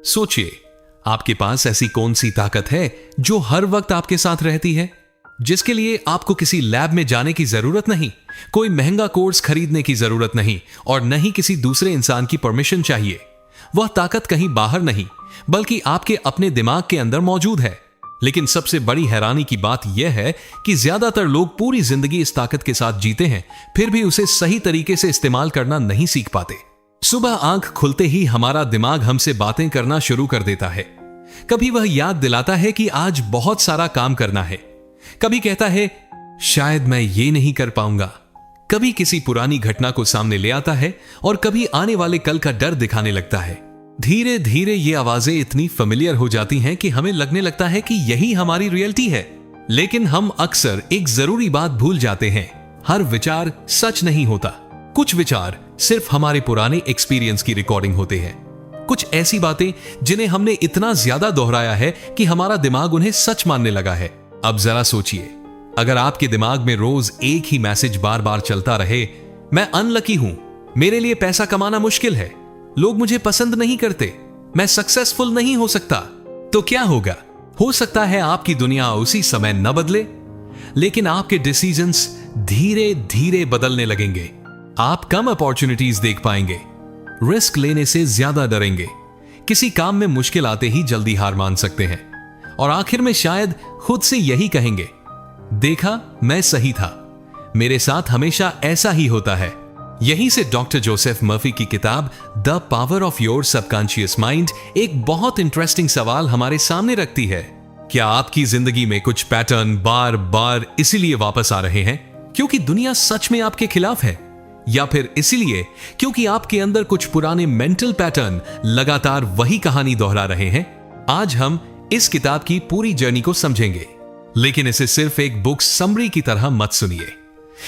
सोचिए, आपके पास ऐसी कौन सी ताकत है जो हर वक्त आपके साथ रहती है, जिसके लिए आपको किसी लैब में जाने की जरूरत नहीं, कोई महंगा कोर्स खरीदने की जरूरत नहीं और न ही किसी दूसरे इंसान की परमिशन चाहिए। वह ताकत कहीं बाहर नहीं बल्कि आपके अपने दिमाग के अंदर मौजूद है। लेकिन सबसे बड़ी हैरानी की बात यह है कि ज्यादातर लोग पूरी जिंदगी इस ताकत के साथ जीते हैं, फिर भी उसे सही तरीके से इस्तेमाल करना नहीं सीख पाते। सुबह आंख खुलते ही हमारा दिमाग हमसे बातें करना शुरू कर देता है। कभी वह याद दिलाता है कि आज बहुत सारा काम करना है, कभी कहता है शायद मैं ये नहीं कर पाऊंगा, कभी किसी पुरानी घटना को सामने ले आता है और कभी आने वाले कल का डर दिखाने लगता है। धीरे धीरे ये आवाजें इतनी फेमिलियर हो जाती हैं कि हमें लगने लगता है कि यही हमारी रियलिटी है। लेकिन हम अक्सर एक जरूरी बात भूल जाते हैं, हर विचार सच नहीं होता। कुछ विचार सिर्फ हमारे पुराने एक्सपीरियंस की रिकॉर्डिंग होते हैं, कुछ ऐसी बातें जिन्हें हमने इतना ज्यादा दोहराया है कि हमारा दिमाग उन्हें सच मानने लगा है। अब जरा सोचिए, अगर आपके दिमाग में रोज एक ही मैसेज बार बार चलता रहे, मैं अनलकी हूं, मेरे लिए पैसा कमाना मुश्किल है, लोग मुझे पसंद नहीं करते, मैं सक्सेसफुल नहीं हो सकता, तो क्या होगा? हो सकता है आपकी दुनिया उसी समय न बदले, लेकिन आपके डिसीजंस धीरे धीरे बदलने लगेंगे। आप कम अपॉर्चुनिटीज देख पाएंगे, रिस्क लेने से ज्यादा डरेंगे, किसी काम में मुश्किल आते ही जल्दी हार मान सकते हैं और आखिर में शायद खुद से यही कहेंगे, देखा मैं सही था, मेरे साथ हमेशा ऐसा ही होता है। यहीं से डॉक्टर जोसेफ मर्फी की किताब the power of your subconscious mind एक बहुत इंटरेस्टिंग सवाल हमारे सामने रखती है। क्या आपकी जिंदगी में कुछ पैटर्न बार बार इसीलिए वापस आ रहे हैं क्योंकि दुनिया सच में आपके खिलाफ है, या फिर इसीलिए क्योंकि आपके अंदर कुछ पुराने मेंटल पैटर्न लगातार वही कहानी दोहरा रहे हैं? आज हम इस किताब की पूरी जर्नी को समझेंगे, लेकिन इसे सिर्फ एक बुक समरी की तरह मत सुनिए।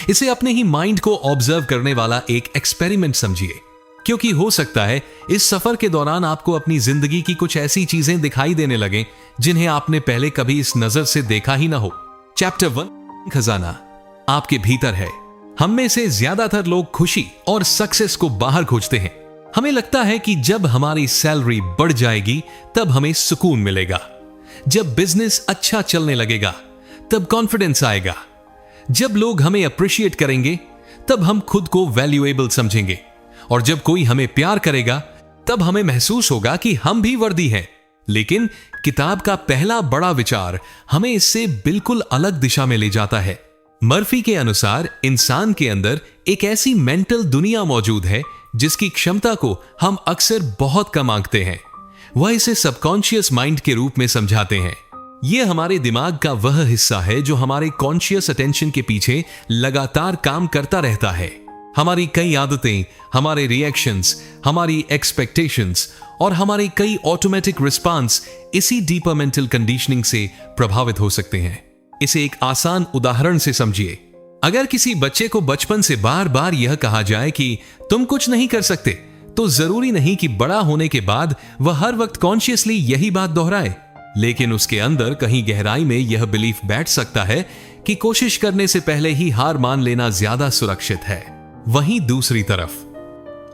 इसे अपने ही माइंड को ऑब्जर्व करने वाला एक एक्सपेरिमेंट समझिए, क्योंकि हो सकता है इस सफर के दौरान आपको अपनी जिंदगी की कुछ ऐसी चीजें दिखाई देने लगें जिन्हें आपने पहले कभी इस नजर से देखा ही ना हो। चैप्टर 1, खजाना आपके भीतर है। हम में से ज्यादातर लोग खुशी और सक्सेस को बाहर खोजते हैं। हमें लगता है कि जब हमारी सैलरी बढ़ जाएगी तब हमें सुकून मिलेगा, जब बिजनेस अच्छा चलने लगेगा तब कॉन्फिडेंस आएगा, जब लोग हमें अप्रिशिएट करेंगे तब हम खुद को वैल्यूएबल समझेंगे, और जब कोई हमें प्यार करेगा तब हमें महसूस होगा कि हम भी वर्दी हैं। लेकिन किताब का पहला बड़ा विचार हमें इससे बिल्कुल अलग दिशा में ले जाता है। मर्फी के अनुसार इंसान के अंदर एक ऐसी मेंटल दुनिया मौजूद है जिसकी क्षमता को हम अक्सर बहुत कम आंकते हैं। वह इसे सबकॉन्शियस माइंड के रूप में समझाते हैं। यह हमारे दिमाग का वह हिस्सा है जो हमारे कॉन्शियस अटेंशन के पीछे लगातार काम करता रहता है। हमारी कई आदतें, हमारे रिएक्शंस, हमारी एक्सपेक्टेशंस और हमारे कई ऑटोमेटिक रिस्पांस इसी डीपर मेंटल कंडीशनिंग से प्रभावित हो सकते हैं। इसे एक आसान उदाहरण से समझिए। अगर किसी बच्चे को बचपन से बार बार यह कहा जाए कि तुम कुछ नहीं कर सकते, तो जरूरी नहीं कि बड़ा होने के बाद वह हर वक्त कॉन्शियसली यही बात दोहराए, लेकिन उसके अंदर कहीं गहराई में यह बिलीफ बैठ सकता है कि कोशिश करने से पहले ही हार मान लेना ज्यादा सुरक्षित है। वहीं दूसरी तरफ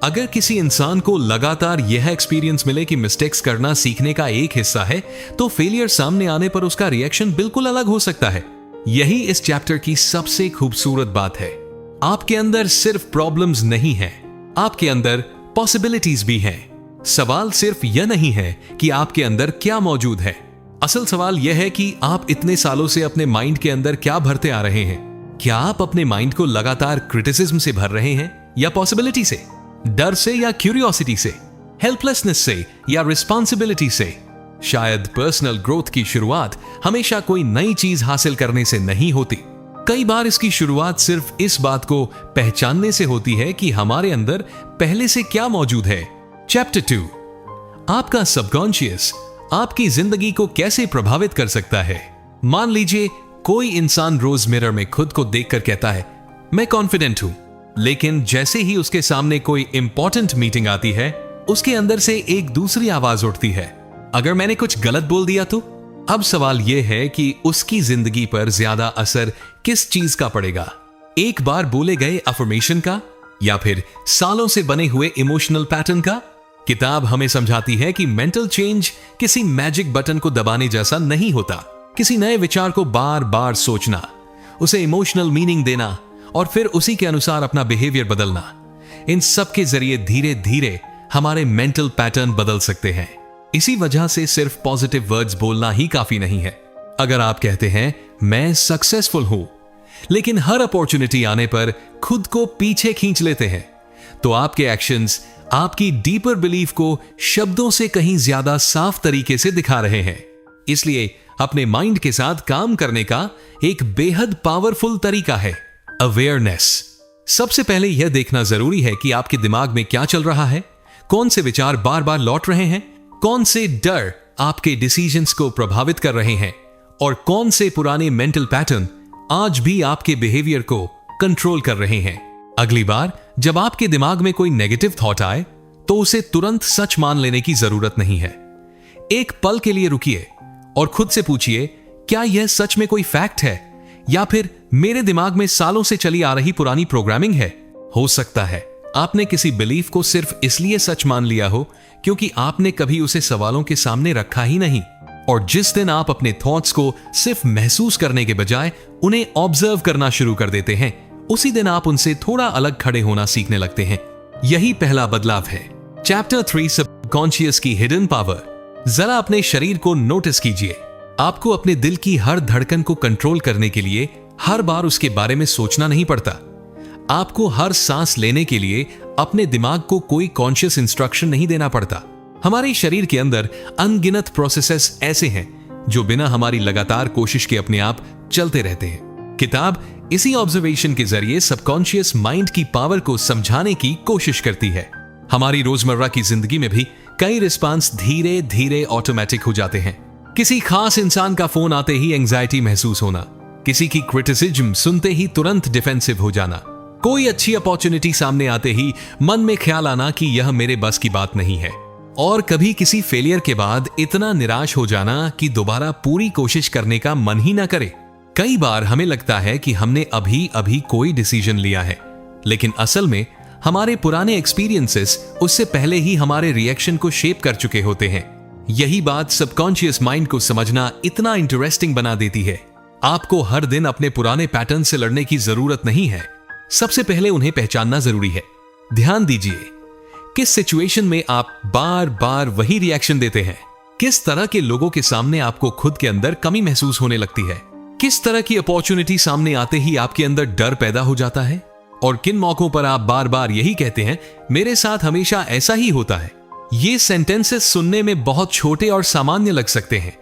अगर किसी इंसान को लगातार यह एक्सपीरियंस मिले कि मिस्टेक्स करना सीखने का एक हिस्सा है, तो फेलियर सामने आने पर उसका रिएक्शन बिल्कुल अलग हो सकता है। यही इस चैप्टर की सबसे खूबसूरत बात है। आपके अंदर सिर्फ प्रॉब्लम्स नहीं है, आपके अंदर पॉसिबिलिटीज भी हैं। सवाल सिर्फ यह नहीं है कि आपके अंदर क्या मौजूद है, असल सवाल यह है कि आप इतने सालों से अपने माइंड के अंदर क्या भरते आ रहे हैं। क्या आप अपने माइंड को लगातार क्रिटिसिज्म से भर रहे हैं, या पॉसिबिलिटी से, डर से या क्यूरियोसिटी से, हेल्पलेसनेस से या रिस्पॉन्सिबिलिटी से? शायद पर्सनल ग्रोथ की शुरुआत हमेशा कोई नई चीज हासिल करने से नहीं होती। कई बार इसकी शुरुआत सिर्फ इस बात को पहचानने से होती है कि हमारे अंदर पहले से क्या मौजूद है। चैप्टर 2, आपका सबकॉन्शियस आपकी जिंदगी को कैसे प्रभावित कर सकता है। मान लीजिए कोई इंसान रोज मिरर में खुद को देखकर कहता है मैं कॉन्फिडेंट हूं, लेकिन जैसे ही उसके सामने कोई इंपॉर्टेंट मीटिंग आती है, उसके अंदर से एक दूसरी आवाज उठती है, अगर मैंने कुछ गलत बोल दिया तो? अब सवाल यह है कि उसकी जिंदगी पर ज्यादा असर किस चीज का पड़ेगा, एक बार बोले गए अफर्मेशन का, या फिर सालों से बने हुए इमोशनल पैटर्न का? किताब हमें समझाती है कि मेंटल चेंज किसी मैजिक बटन को दबाने जैसा नहीं होता। किसी नए विचार को बार बार सोचना, उसे इमोशनल मीनिंग देना और फिर उसी के अनुसार अपना बिहेवियर बदलना, इन सब के जरिए धीरे धीरे हमारे मेंटल पैटर्न बदल सकते हैं। इसी वजह से सिर्फ पॉजिटिव वर्ड्स बोलना ही काफी नहीं है। अगर आप कहते हैं मैं सक्सेसफुल हूं, लेकिन हर अपॉर्चुनिटी आने पर खुद को पीछे खींच लेते हैं, तो आपके एक्शंस आपकी डीपर बिलीफ को शब्दों से कहीं ज्यादा साफ तरीके से दिखा रहे हैं। इसलिए अपने माइंड के साथ काम करने का एक बेहद पावरफुल तरीका है अवेयरनेस। सबसे पहले यह देखना जरूरी है कि आपके दिमाग में क्या चल रहा है, कौन से विचार बार बार लौट रहे हैं, कौन से डर आपके डिसीजंस को प्रभावित कर रहे हैं और कौन से पुराने मेंटल पैटर्न आज भी आपके बिहेवियर को कंट्रोल कर रहे हैं। अगली बार जब आपके दिमाग में कोई नेगेटिव थॉट आए तो उसे तुरंत सच मान लेने की जरूरत नहीं है। एक पल के लिए रुकिए और खुद से पूछिए, क्या यह सच में कोई फैक्ट है या फिर मेरे दिमाग में सालों से चली आ रही पुरानी प्रोग्रामिंग है। हो सकता है आपने किसी बिलीफ को सिर्फ इसलिए सच मान लिया हो क्योंकि आपने कभी उसे सवालों के सामने रखा ही नहीं, और जिस दिन आप अपने थॉट्स को सिर्फ महसूस करने के बजाय उन्हें ऑब्जर्व करना शुरू कर देते हैं, उसी दिन आप उनसे थोड़ा अलग खड़े होना सीखने लगते हैं। यही पहला बदलाव है। चैप्टर 3 सबकॉन्शियस की हिडन पावर। जरा अपने शरीर को नोटिस कीजिए। आपको अपने दिल की हर धड़कन को कंट्रोल करने के लिए हर बार उसके बारे में सोचना नहीं पड़ता। आपको हर सांस लेने के लिए अपने दिमाग को कोई कॉन्शियस इंस्ट्रक्शन नहीं देना पड़ता। हमारे शरीर के अंदर अनगिनत प्रोसेसेस ऐसे हैं जो बिना हमारी लगातार कोशिश के अपने आप चलते रहते हैं। किताब इसी ऑब्जर्वेशन के जरिए सबकॉन्शियस माइंड की पावर को समझाने की कोशिश करती है। हमारी रोजमर्रा की जिंदगी में भी कई रिस्पांस धीरे धीरे ऑटोमेटिक हो जाते हैं। किसी खास इंसान का फोन आते ही एंजाइटी महसूस होना, किसी की क्रिटिसिज्म सुनते ही तुरंत डिफेंसिव हो जाना, कोई अच्छी अपॉर्चुनिटी सामने आते ही मन में ख्याल आना कि यह मेरे बस की बात नहीं है, और कभी किसी फेलियर के बाद इतना निराश हो जाना कि दोबारा पूरी कोशिश करने का मन ही ना करे। कई बार हमें लगता है कि हमने अभी अभी कोई डिसीजन लिया है, लेकिन असल में हमारे पुराने एक्सपीरियंसेस उससे पहले ही हमारे रिएक्शन को शेप कर चुके होते हैं। यही बात सबकॉन्शियस माइंड को समझना इतना इंटरेस्टिंग बना देती है। आपको हर दिन अपने पुराने पैटर्न से लड़ने की जरूरत नहीं है। सबसे पहले उन्हें पहचानना जरूरी है। ध्यान दीजिए, किस सिचुएशन में आप बार बार वही रिएक्शन देते हैं, किस तरह के लोगों के सामने आपको खुद के अंदर कमी महसूस होने लगती है, किस तरह की अपॉर्चुनिटी सामने आते ही आपके अंदर डर पैदा हो जाता है, और किन मौकों पर आप बार बार यही कहते हैं मेरे साथ हमेशा ऐसा ही होता है। ये सेंटेंसेस सुनने में बहुत छोटे और सामान्य लग सकते हैं,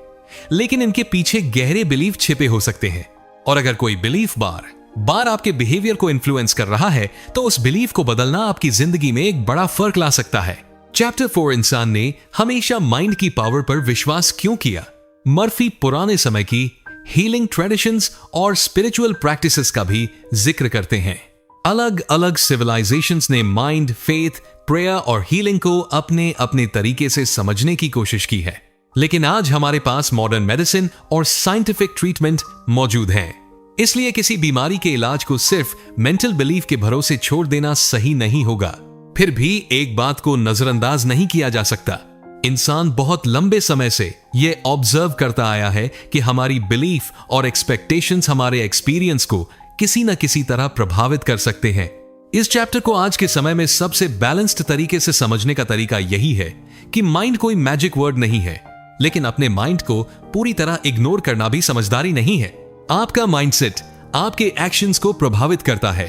लेकिन इनके पीछे गहरे बिलीफ छिपे हो सकते हैं। और अगर कोई बिलीफ बार बार आपके बिहेवियर को इन्फ्लुएंस कर रहा है तो उस बिलीफ को बदलना आपकी जिंदगी में एक बड़ा फर्क ला सकता है। चैप्टर 4 इंसान ने हमेशा माइंड की पावर पर विश्वास क्यों किया। मर्फी पुराने समय की हीलिंग ट्रेडिशंस और स्पिरिचुअल प्रैक्टिसेस का भी जिक्र करते हैं। अलग अलग सिविलाइजेशंस ने माइंड, फेथ, प्रेयर और हीलिंग को अपने अपने तरीके से समझने की कोशिश की है, लेकिन आज हमारे पास मॉडर्न मेडिसिन और साइंटिफिक ट्रीटमेंट मौजूद हैं। इसलिए किसी बीमारी के इलाज को सिर्फ मेंटल बिलीफ के भरोसे छोड़ देना सही नहीं होगा। फिर भी एक बात को नजरअंदाज नहीं किया जा सकता। इंसान बहुत लंबे समय से यह ऑब्जर्व करता आया है कि हमारी बिलीफ और एक्सपेक्टेशंस हमारे एक्सपीरियंस को किसी न किसी तरह प्रभावित कर सकते हैं। इस चैप्टर को आज के समय में सबसे बैलेंस्ड तरीके से समझने का तरीका यही है कि माइंड कोई मैजिक वर्ड नहीं है, लेकिन अपने माइंड को पूरी तरह इग्नोर करना भी समझदारी नहीं है। आपका माइंडसेट आपके एक्शंस को प्रभावित करता है।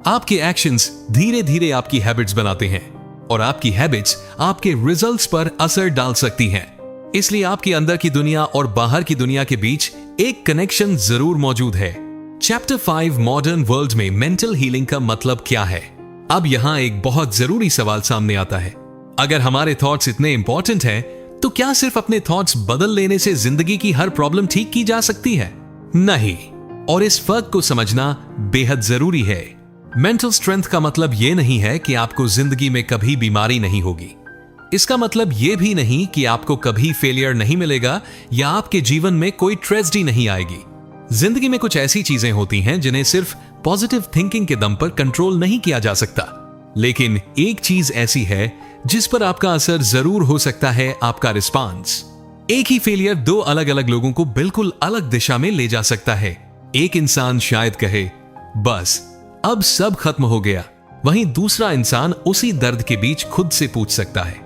आपके एक्शंस धीरे धीरे आपकी हैबिट्स बनाते हैं और आपकी हैबिट्स आपके रिजल्ट्स पर असर डाल सकती हैं। इसलिए आपके अंदर की दुनिया और बाहर की दुनिया के बीच एक कनेक्शन जरूर मौजूद है। चैप्टर 5 मॉडर्न वर्ल्ड में मेंटल हीलिंग का मतलब क्या है। अब यहां एक बहुत जरूरी सवाल सामने आता है। अगर हमारे थॉट्स इतने इंपॉर्टेंट हैं, तो क्या सिर्फ अपने थॉट्स बदल लेने से जिंदगी की हर प्रॉब्लम ठीक की जा सकती है? नहीं, और इस फर्क को समझना बेहद जरूरी है। मेंटल स्ट्रेंथ का मतलब यह नहीं है कि आपको जिंदगी में कभी बीमारी नहीं होगी। इसका मतलब यह भी नहीं कि आपको कभी फेलियर नहीं मिलेगा या आपके जीवन में कोई ट्रेजेडी नहीं आएगी। जिंदगी में कुछ ऐसी चीजें होती हैं जिन्हें सिर्फ पॉजिटिव थिंकिंग के दम पर कंट्रोल नहीं किया जा सकता, लेकिन एक चीज ऐसी है जिस पर आपका असर जरूर हो सकता है आपका रिस्पांस। एक ही फेलियर दो अलग अलग लोगों को बिल्कुल अलग दिशा में ले जा सकता है। एक इंसान शायद कहे, बस अब सब खत्म हो गया, वहीं दूसरा इंसान उसी दर्द के बीच खुद से पूछ सकता है,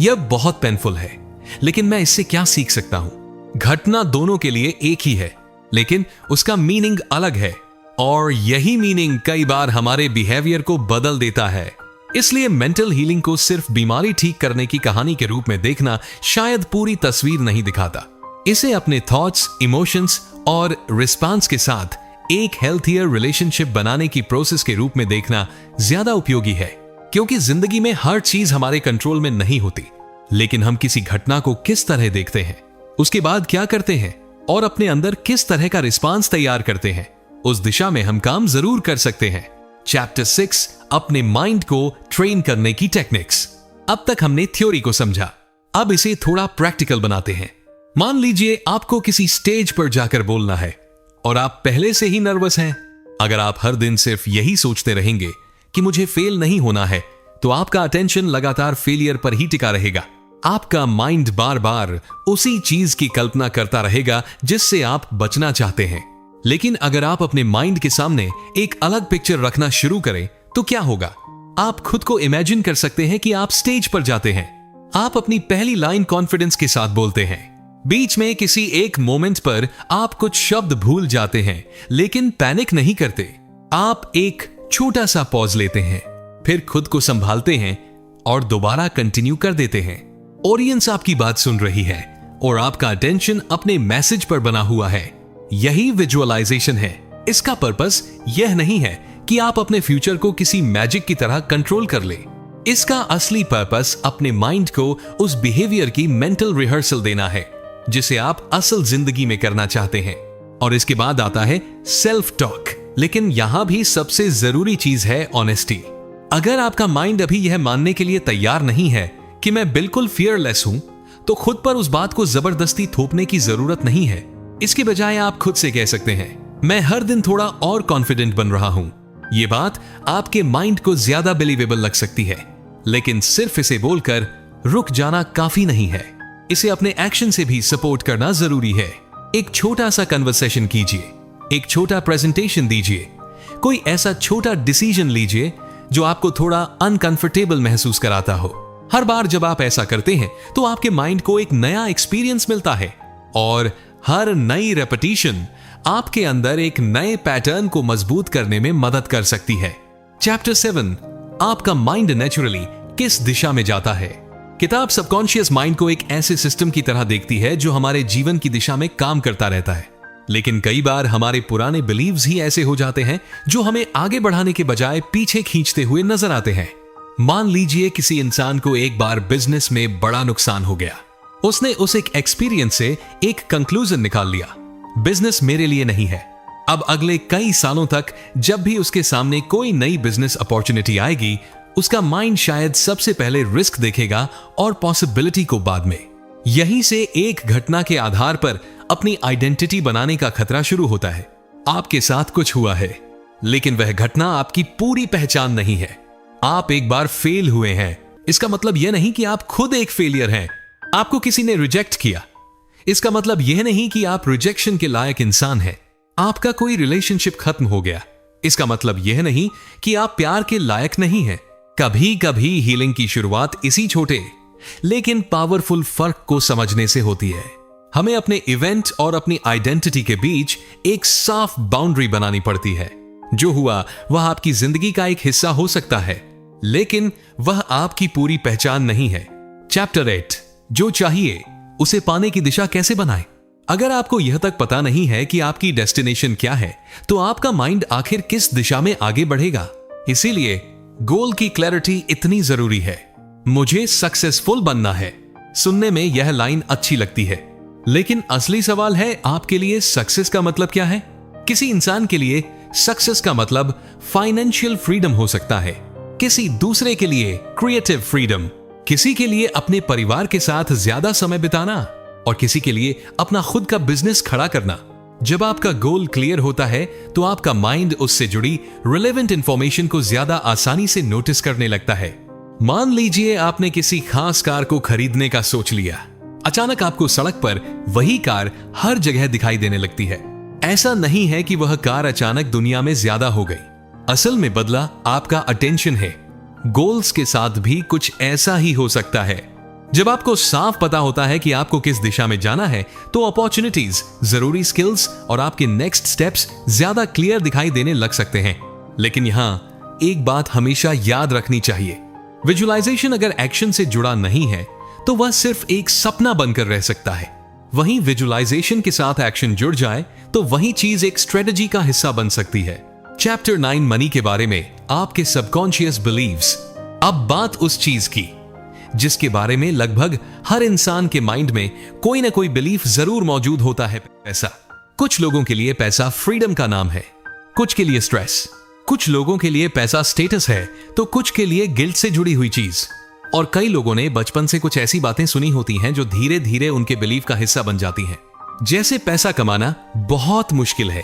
यह बहुत पेनफुल है, लेकिन मैं इससे क्या सीख सकता हूं। घटना दोनों के लिए एक ही है, लेकिन उसका मीनिंग अलग है, और यही मीनिंग कई बार हमारे बिहेवियर को बदल देता है। इसलिए मेंटल हीलिंग को सिर्फ बीमारी ठीक करने की कहानी के रूप में देखना शायद पूरी तस्वीर नहीं दिखाता। इसे अपने थॉट्स, इमोशंस और रिस्पांस के साथ एक हेल्थियर रिलेशनशिप बनाने की प्रोसेस के रूप में देखना ज्यादा उपयोगी है, क्योंकि जिंदगी में हर चीज हमारे कंट्रोल में नहीं होती, लेकिन हम किसी घटना को किस तरह देखते हैं, उसके बाद क्या करते हैं और अपने अंदर किस तरह का रिस्पांस तैयार करते हैं, उस दिशा में हम काम जरूर कर सकते हैं। चैप्टर 6, अपने माइंड को ट्रेन करने की टेक्निक्स। अब तक हमने थ्योरी को समझा, अब इसे थोड़ा प्रैक्टिकल बनाते हैं। मान लीजिए आपको किसी स्टेज पर जाकर बोलना है और आप पहले से ही नर्वस हैं। अगर आप हर दिन सिर्फ यही सोचते रहेंगे कि मुझे फेल नहीं होना है, तो आपका अटेंशन लगातार फेलियर पर ही टिका रहेगा। आपका माइंड बार बार उसी चीज की कल्पना करता रहेगा जिससे आप बचना चाहते हैं। लेकिन अगर आप अपने माइंड के सामने एक अलग पिक्चर रखना शुरू करें तो क्या होगा? आप खुद को इमेजिन कर सकते हैं कि आप स्टेज पर जाते हैं। आप अपनी पहली लाइन कॉन्फिडेंस के साथ बोलते हैं। बीच में किसी एक मोमेंट पर आप कुछ शब्द भूल जाते हैं, लेकिन पैनिक नहीं करते। आप एक छोटा सा पॉज लेते हैं, फिर खुद को संभालते हैं और दोबारा कंटिन्यू कर देते हैं। ऑडियंस आपकी बात सुन रही है और आपका अटेंशन अपने मैसेज पर बना हुआ है। यही विजुअलाइजेशन है। इसका पर्पस यह नहीं है कि आप अपने फ्यूचर को किसी मैजिक की तरह कंट्रोल कर ले। इसका असली पर्पस अपने माइंड को उस बिहेवियर की मेंटल रिहर्सल देना है जिसे आप असल जिंदगी में करना चाहते हैं। और इसके बाद आता है सेल्फ टॉक। लेकिन यहां भी सबसे जरूरी चीज है ऑनेस्टी। अगर आपका माइंड अभी यह मानने के लिए तैयार नहीं है कि मैं बिल्कुल फियरलेस हूं, तो खुद पर उस बात को जबरदस्ती थोपने की जरूरत नहीं है। इसके बजाय आप खुद से कह सकते हैं, मैं हर दिन थोड़ा और कॉन्फिडेंट बन रहा हूं। यह बात आपके माइंड को ज्यादा बिलीवेबल लग सकती है, लेकिन सिर्फ इसे बोलकर रुक जाना काफी नहीं है। इसे अपने एक्शन से भी सपोर्ट करना जरूरी है। एक छोटा सा कन्वर्सेशन कीजिए, एक छोटा प्रेजेंटेशन दीजिए, कोई ऐसा छोटा डिसीजन लीजिए जो आपको थोड़ा अनकंफर्टेबल महसूस कराता हो। हर बार जब आप ऐसा करते हैं तो आपके माइंड को एक नया एक्सपीरियंस मिलता है, और हर नई रेपिटेशन आपके अंदर एक नए पैटर्न को मजबूत करने में मदद कर सकती है। चैप्टर 7, आपका माइंड नेचुरली किस दिशा में जाता है। किताब सबकॉन्शियस माइंड को एक ऐसे सिस्टम की तरह देखती है जो हमारे जीवन की दिशा में काम करता रहता है। लेकिन कई बार हमारे पुराने बिलीव्स ही ऐसे हो जाते हैं जो हमें आगे बढ़ाने के बजाय पीछे खींचते हुए नजर आते हैं। मान लीजिए किसी इंसान को एक बार बिजनेस में बड़ा नुकसान हो गया। उसने उस एक एक्सपीरियंस से एक कंक्लूजन निकाल लिया, बिजनेस मेरे लिए नहीं है। अब अगले कई सालों तक जब भी उसके सामने कोई नई बिजनेस अपॉर्चुनिटी आएगी, उसका माइंड शायद सबसे पहले रिस्क देखेगा और पॉसिबिलिटी को बाद में। यहीं से एक घटना के आधार पर अपनी आइडेंटिटी बनाने का खतरा शुरू होता है। आपके साथ कुछ हुआ है, लेकिन वह घटना आपकी पूरी पहचान नहीं है। आप एक बार फेल हुए हैं, इसका मतलब यह नहीं कि आप खुद एक फेलियर हैं। आपको किसी ने रिजेक्ट किया, इसका मतलब यह नहीं कि आप रिजेक्शन के लायक इंसान हैं। आपका कोई रिलेशनशिप खत्म हो गया, इसका मतलब यह नहीं कि आप प्यार के लायक नहीं हैं। कभी कभी हीलिंग की शुरुआत इसी छोटे लेकिन पावरफुल फर्क को समझने से होती है। हमें अपने इवेंट और अपनी आइडेंटिटी के बीच एक साफ बाउंड्री बनानी पड़ती है। जो हुआ वह आपकी जिंदगी का एक हिस्सा हो सकता है, लेकिन वह आपकी पूरी पहचान नहीं है। चैप्टर 8, जो चाहिए उसे पाने की दिशा कैसे बनाएं। अगर आपको यह तक पता नहीं है कि आपकी डेस्टिनेशन क्या है, तो आपका माइंड आखिर किस दिशा में आगे बढ़ेगा। इसीलिए गोल की क्लैरिटी इतनी जरूरी है। मुझे सक्सेसफुल बनना है। सुनने में यह लाइन अच्छी लगती है, लेकिन असली सवाल है, आपके लिए सक्सेस का मतलब क्या है? किसी इंसान के लिए सक्सेस का मतलब फाइनेंशियल फ्रीडम हो सकता है, किसी दूसरे के लिए क्रिएटिव फ्रीडम, किसी के लिए अपने परिवार के साथ ज्यादा समय बिताना, और किसी के लिए अपना खुद का बिजनेस खड़ा करना। जब आपका गोल क्लियर होता है तो आपका माइंड उससे जुड़ी रिलेवेंट इंफॉर्मेशन को ज्यादा आसानी से नोटिस करने लगता है। मान लीजिए आपने किसी खास कार को खरीदने का सोच लिया। अचानक आपको सड़क पर वही कार हर जगह दिखाई देने लगती है। ऐसा नहीं है कि वह कार अचानक दुनिया में ज्यादा हो गई, असल में बदला आपका अटेंशन है। गोल्स के साथ भी कुछ ऐसा ही हो सकता है। जब आपको साफ पता होता है कि आपको किस दिशा में जाना है, तो अपॉर्चुनिटीज, जरूरी स्किल्स और आपके नेक्स्ट स्टेप्स ज्यादा क्लियर दिखाई देने लग सकते हैं। लेकिन यहां एक बात हमेशा याद रखनी चाहिए, विजुअलाइजेशन अगर एक्शन से जुड़ा नहीं है तो वह सिर्फ एक सपना बनकर रह सकता है। वहीं विजुअलाइजेशन के साथ एक्शन जुड़ जाए तो वही चीज एक स्ट्रेटजी का हिस्सा बन सकती है। चैप्टर 9 मनी के बारे में आपके सबकॉन्शियस बिलीव्स। अब बात उस चीज की जिसके बारे में लगभग हर इंसान के माइंड में कोई ना कोई बिलीफ जरूर मौजूद होता है, पैसा। कुछ लोगों के लिए पैसा फ्रीडम का नाम है, कुछ के लिए स्ट्रेस, कुछ लोगों के लिए पैसा स्टेटस है, तो कुछ के लिए गिल्ट से जुड़ी हुई चीज। और कई लोगों ने बचपन से कुछ ऐसी बातें सुनी होती हैं जो धीरे धीरे उनके बिलीफ का हिस्सा बन जाती हैं। जैसे पैसा कमाना बहुत मुश्किल है,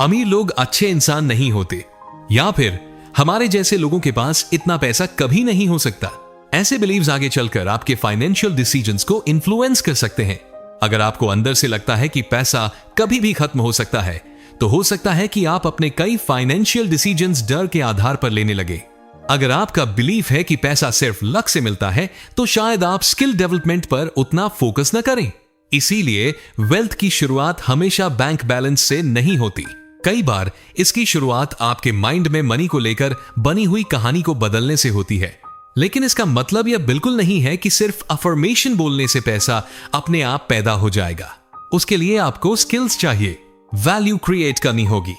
अमीर लोग अच्छे इंसान नहीं होते, या फिर हमारे जैसे लोगों के पास इतना पैसा कभी नहीं हो सकता। ऐसे बिलीव्स आगे चलकर आपके फाइनेंशियल डिसीजंस को इन्फ्लुएंस कर सकते हैं। अगर आपको अंदर से लगता है कि पैसा कभी भी खत्म हो सकता है, तो हो सकता है कि आप अपने कई फाइनेंशियल डिसीजंस डर के आधार पर लेने लगे। अगर आपका बिलीफ है कि पैसा सिर्फ लक से मिलता है, तो शायद आप स्किल डेवलपमेंट पर उतना फोकस न करें। इसीलिए वेल्थ की शुरुआत हमेशा बैंक बैलेंस से नहीं होती। कई बार इसकी शुरुआत आपके माइंड में मनी को लेकर बनी हुई कहानी को बदलने से होती है। लेकिन इसका मतलब यह बिल्कुल नहीं है कि सिर्फ अफर्मेशन बोलने से पैसा अपने आप पैदा हो जाएगा। उसके लिए आपको स्किल्स चाहिए, वैल्यू क्रिएट करनी होगी,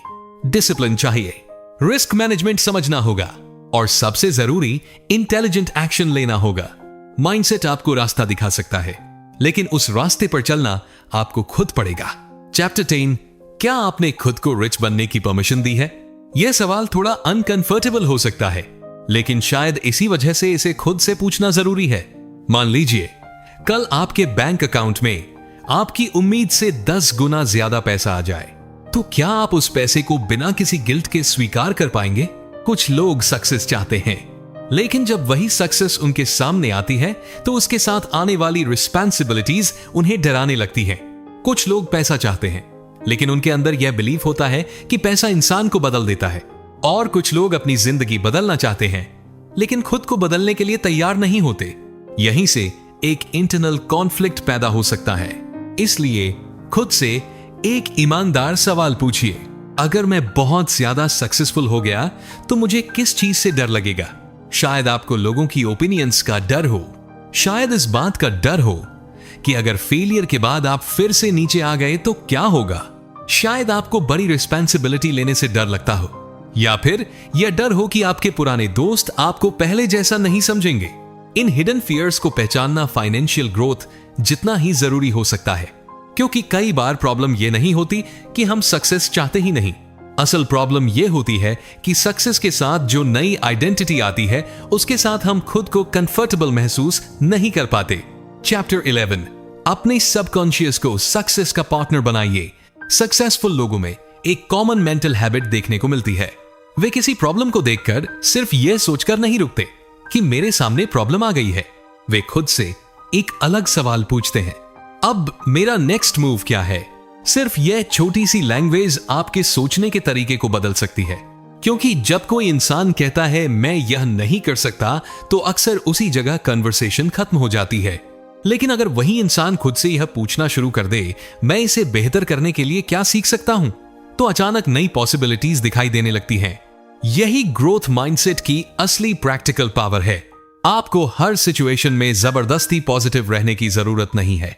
डिसिप्लिन चाहिए, रिस्क मैनेजमेंट समझना होगा और सबसे जरूरी इंटेलिजेंट एक्शन लेना होगा। माइंडसेट आपको रास्ता दिखा सकता है, लेकिन उस रास्ते पर चलना आपको खुद पड़ेगा। चैप्टर 10, क्या आपने खुद को रिच बनने की परमिशन दी है? यह सवाल थोड़ा अनकंफर्टेबल हो सकता है, लेकिन शायद इसी वजह से इसे खुद से पूछना जरूरी है। मान लीजिए कल आपके बैंक अकाउंट में आपकी उम्मीद से 10 गुना ज्यादा पैसा आ जाए, तो क्या आप उस पैसे को बिना किसी गिल्ट के स्वीकार कर पाएंगे? कुछ लोग सक्सेस चाहते हैं, लेकिन जब वही सक्सेस उनके सामने आती है तो उसके साथ आने वाली रिस्पॉन्सिबिलिटीज उन्हें डराने लगती हैं। कुछ लोग पैसा चाहते हैं, लेकिन उनके अंदर यह बिलीफ होता है कि पैसा इंसान को बदल देता है। और कुछ लोग अपनी जिंदगी बदलना चाहते हैं, लेकिन खुद को बदलने के लिए तैयार नहीं होते। यहीं से एक इंटरनल कॉन्फ्लिक्ट पैदा हो सकता है। इसलिए खुद से एक ईमानदार सवाल पूछिए, अगर मैं बहुत ज्यादा सक्सेसफुल हो गया तो मुझे किस चीज से डर लगेगा? शायद आपको लोगों की ओपिनियंस का डर हो, शायद इस बात का डर हो कि अगर फेलियर के बाद आप फिर से नीचे आ गए तो क्या होगा। शायद आपको बड़ी रिस्पॉन्सिबिलिटी लेने से डर लगता हो, या फिर यह डर हो कि आपके पुराने दोस्त आपको पहले जैसा नहीं समझेंगे। इन हिडन फियर्स को पहचानना फाइनेंशियल ग्रोथ जितना ही जरूरी हो सकता है, क्योंकि कई बार प्रॉब्लम यह नहीं होती कि हम सक्सेस चाहते ही नहीं। असल प्रॉब्लम यह होती है कि सक्सेस के साथ जो नई आइडेंटिटी आती है, उसके साथ हम खुद को कंफर्टेबल महसूस नहीं कर पाते। चैप्टर 11, अपने सबकॉन्शियस को सक्सेस का पार्टनर बनाइए। सक्सेसफुल लोगों में एक कॉमन मेंटल हैबिट देखने को मिलती है। वे किसी प्रॉब्लम को देखकर सिर्फ यह सोचकर नहीं रुकते कि मेरे सामने प्रॉब्लम आ गई है। वे खुद से एक अलग सवाल पूछते हैं, अब मेरा नेक्स्ट मूव क्या है? सिर्फ यह छोटी सी लैंग्वेज आपके सोचने के तरीके को बदल सकती है। क्योंकि जब कोई इंसान कहता है मैं यह नहीं कर सकता, तो अक्सर उसी जगह कन्वर्सेशन खत्म हो जाती है। लेकिन अगर वही इंसान खुद से यह पूछना शुरू कर दे, मैं इसे बेहतर करने के लिए क्या सीख सकता हूं, तो अचानक नई पॉसिबिलिटीज दिखाई देने लगती हैं। यही ग्रोथ माइंडसेट की असली प्रैक्टिकल पावर है। आपको हर सिचुएशन में जबरदस्ती पॉजिटिव रहने की जरूरत नहीं है।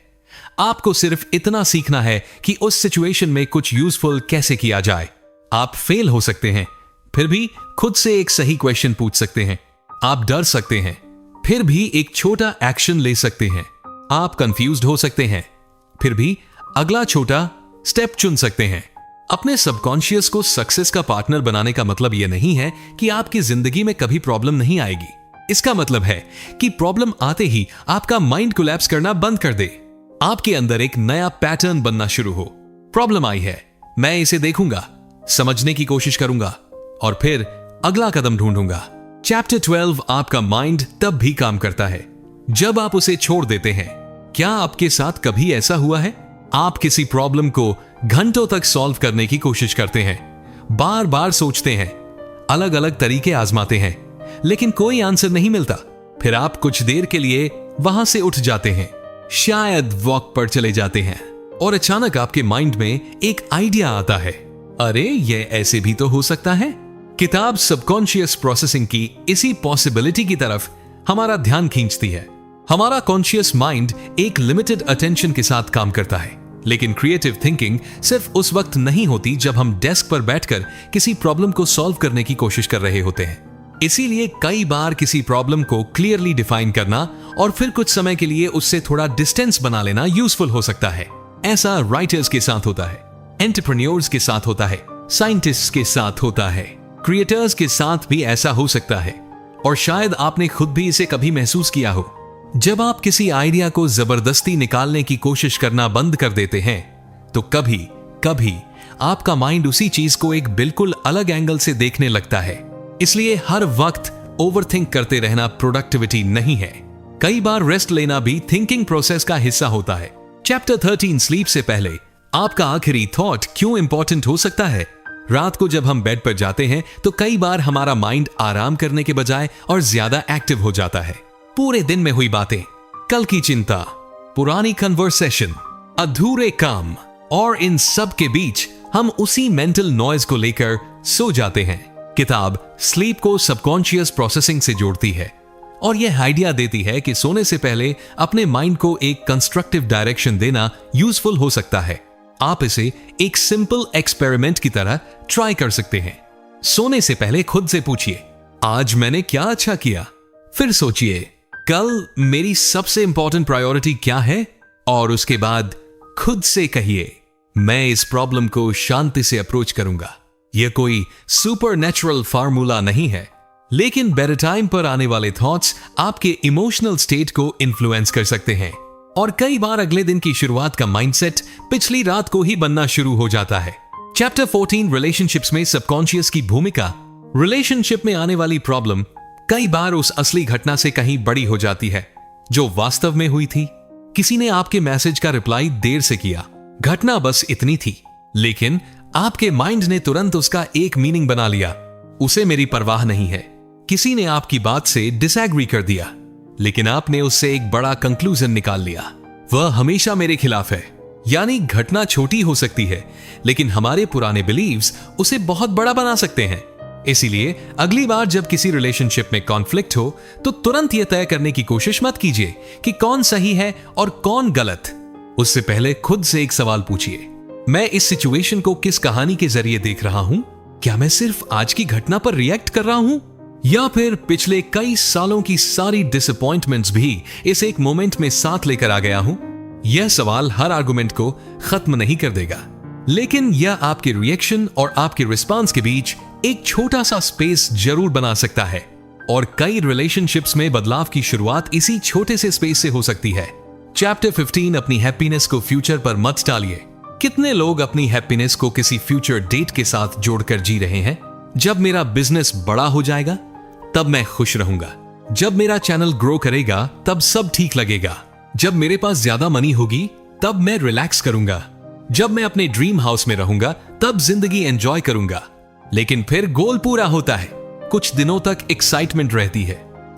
आपको सिर्फ इतना सीखना है कि उस सिचुएशन में कुछ यूजफुल कैसे किया जाए। आप फेल हो सकते हैं, फिर भी खुद से एक सही क्वेश्चन पूछ सकते हैं। आप डर सकते हैं, फिर भी एक छोटा एक्शन ले सकते हैं। आप कंफ्यूज्ड हो सकते हैं, फिर भी अगला छोटा स्टेप चुन सकते हैं। अपने सबकॉन्शियस को सक्सेस का पार्टनर बनाने का मतलब यह नहीं है कि आपकी जिंदगी में कभी प्रॉब्लम नहीं आएगी। इसका मतलब है कि प्रॉब्लम आते ही आपका माइंड कोलैप्स करना बंद कर दे। आपके अंदर एक नया पैटर्न बनना शुरू हो। प्रॉब्लम आई है, मैं इसे देखूंगा, समझने की कोशिश करूंगा और फिर अगला कदम ढूंढूंगा। चैप्टर 12 आपका माइंड तब भी काम करता है जब आप उसे छोड़ देते हैं। क्या आपके साथ कभी ऐसा हुआ है? आप किसी प्रॉब्लम को घंटों तक सॉल्व करने की कोशिश करते हैं, बार बार सोचते हैं, अलग अलग तरीके आजमाते हैं, लेकिन कोई आंसर नहीं मिलता। फिर आप कुछ देर के लिए वहां से उठ जाते हैं, शायद वॉक पर चले जाते हैं, और अचानक आपके माइंड में एक आइडिया आता है, अरे ये ऐसे भी तो हो सकता है। किताब सबकॉन्शियस प्रोसेसिंग की इसी पॉसिबिलिटी की तरफ हमारा ध्यान खींचती है। हमारा कॉन्शियस माइंड एक लिमिटेड अटेंशन के साथ काम करता है, लेकिन क्रिएटिव थिंकिंग सिर्फ उस वक्त नहीं होती जब हम डेस्क पर बैठकर किसी प्रॉब्लम को सॉल्व करने की कोशिश कर रहे होते हैं। इसीलिए कई बार किसी प्रॉब्लम को क्लियरली डिफाइन करना और फिर कुछ समय के लिए उससे थोड़ा डिस्टेंस बना लेना यूजफुल हो सकता है। ऐसा राइटर्स के साथ होता है, एंटरप्रेन्योर्स के साथ होता है, साइंटिस्ट्स के साथ होता है, क्रिएटर्स के साथ भी ऐसा हो सकता है, और शायद आपने खुद भी इसे कभी महसूस किया हो। जब आप किसी आइडिया को जबरदस्ती निकालने की कोशिश करना बंद कर देते हैं तो कभी कभी आपका माइंड उसी चीज को एक बिल्कुल अलग एंगल से देखने लगता है। इसलिए हर वक्त ओवरथिंक करते रहना प्रोडक्टिविटी नहीं है। कई बार रेस्ट लेना भी थिंकिंग प्रोसेस का हिस्सा होता है। चैप्टर 13 स्लीप से पहले आपका आखिरी थॉट क्यों इंपॉर्टेंट हो सकता है। रात को जब हम बेड पर जाते हैं तो कई बार हमारा माइंड आराम करने के बजाय और ज्यादा एक्टिव हो जाता है। पूरे दिन में हुई बातें, कल की चिंता, पुरानी कन्वर्सेशन, अधूरे काम, और इन सब के बीच हम उसी मेंटल नॉइज को लेकर सो जाते हैं। किताब स्लीप को सबकॉन्शियस प्रोसेसिंग से जोड़ती है और यह आइडिया देती है कि सोने से पहले अपने माइंड को एक कंस्ट्रक्टिव डायरेक्शन देना यूजफुल हो सकता है। आप इसे एक सिंपल एक्सपेरिमेंट की तरह ट्राई कर सकते हैं। सोने से पहले खुद से पूछिए, आज मैंने क्या अच्छा किया। फिर सोचिए, कल मेरी सबसे इंपॉर्टेंट प्रायोरिटी क्या है, और उसके बाद खुद से कहिए, मैं इस प्रॉब्लम को शांति से अप्रोच करूंगा। यह कोई सुपरनैचुरल फार्मूला नहीं है, लेकिन बेड टाइम पर आने वाले थॉट्स आपके इमोशनल स्टेट को इन्फ्लुएंस कर सकते हैं, और कई बार अगले दिन की शुरुआत का माइंडसेट पिछली रात को ही बनना शुरू हो जाता है। चैप्टर 14 रिलेशनशिप्स में सबकॉन्शियस की भूमिका। रिलेशनशिप में आने वाली प्रॉब्लम कई बार उस असली घटना से कहीं बड़ी हो जाती है जो वास्तव में हुई थी। किसी ने आपके मैसेज का रिप्लाई देर से किया, घटना बस इतनी थी, लेकिन आपके माइंड ने तुरंत उसका एक मीनिंग बना लिया, उसे मेरी परवाह नहीं है। किसी ने आपकी बात से डिसएग्री कर दिया, लेकिन आपने उससे एक बड़ा कंक्लूजन निकाल लिया, वह हमेशा मेरे खिलाफ है। यानी घटना छोटी हो सकती है, लेकिन हमारे पुराने बिलीव्स उसे बहुत बड़ा बना सकते हैं। इसीलिए अगली बार जब किसी रिलेशनशिप में कॉन्फ्लिक्ट हो तो तुरंत यह तय करने की कोशिश मत कीजिए कि कौन सही है और कौन गलत। उससे पहले खुद से एक सवाल पूछिए, मैं इस सिचुएशन को किस कहानी के जरिए देख रहा हूं? क्या मैं सिर्फ आज की घटना पर रिएक्ट कर रहा हूं, या फिर पिछले कई सालों की सारी डिसअपॉइंटमेंट्स भी इस एक मोमेंट में साथ लेकर आ गया हूं? यह सवाल हर आर्गुमेंट को खत्म नहीं कर देगा, लेकिन यह आपके रिएक्शन और आपके रिस्पांस के बीच एक छोटा सा स्पेस जरूर बना सकता है। और कई रिलेशनशिप्स में बदलाव की शुरुआत इसी छोटे से स्पेस से हो सकती है। चैप्टर 15 अपनी हैप्पीनेस को फ्यूचर पर मत टालिए। कितने लोग अपनी हैप्पीनेस को किसी फ्यूचर डेट के साथ जोड़कर जी रहे हैं? जब मेरा बिजनेस बड़ा हो जाएगा तब मैं खुश रहूंगा, जब मेरा चैनल ग्रो करेगा तब सब ठीक लगेगा, जब मेरे पास ज्यादा मनी होगी तब मैं रिलैक्स करूंगा, जब मैं अपने ड्रीम हाउस में रहूंगा तब जिंदगी एंजॉय करूंगा। लेकिन फिर गोल पूरा होता है, कुछ दिनों तक एक्साइटमेंट रहती है,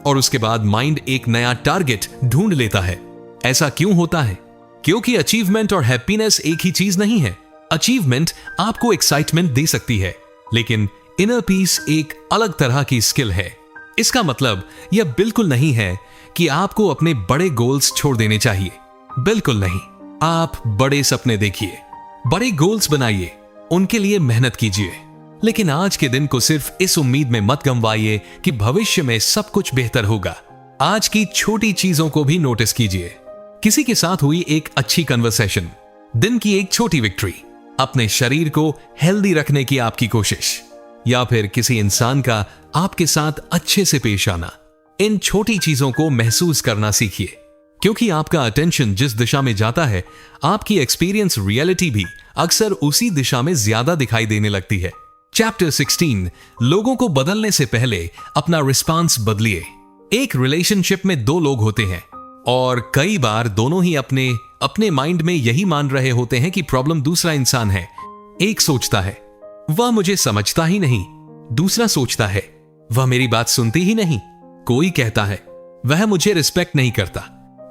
और उसके बाद माइंड एक नया टारगेट ढूंढ लेता है। ऐसा क्यों होता है? क्योंकि अचीवमेंट और हैप्पीनेस एक ही चीज नहीं है। अचीवमेंट आपको एक्साइटमेंट दे सकती है, लेकिन इनर पीस एक अलग तरह की स्किल है। इसका मतलब यह बिल्कुल नहीं है कि आपको अपने बड़े गोल्स छोड़ देने चाहिए, बिल्कुल नहीं। आप बड़े सपने देखिए, बड़े गोल्स बनाइए, उनके लिए मेहनत कीजिए, लेकिन आज के दिन को सिर्फ इस उम्मीद में मत गंवाइए कि भविष्य में सब कुछ बेहतर होगा। आज की छोटी चीजों को भी नोटिस कीजिए। किसी के साथ हुई एक अच्छी कन्वर्सेशन, दिन की एक छोटी विक्ट्री, अपने शरीर को हेल्दी रखने की आपकी कोशिश, या फिर किसी इंसान का आपके साथ अच्छे से पेश आना। इन छोटी चीजों को महसूस करना सीखिए, क्योंकि आपका अटेंशन जिस दिशा में जाता है, आपकी एक्सपीरियंस रियलिटी भी अक्सर उसी दिशा में ज्यादा दिखाई देने लगती है। चैप्टर 16 लोगों को बदलने से पहले अपना रिस्पांस बदलिए। एक रिलेशनशिप में दो लोग होते हैं और कई बार दोनों ही अपने अपने माइंड में यही मान रहे होते हैं कि प्रॉब्लम दूसरा इंसान है। एक सोचता है वह मुझे समझता ही नहीं, दूसरा सोचता है वह मेरी बात सुनती ही नहीं, कोई कहता है वह मुझे रिस्पेक्ट नहीं करता।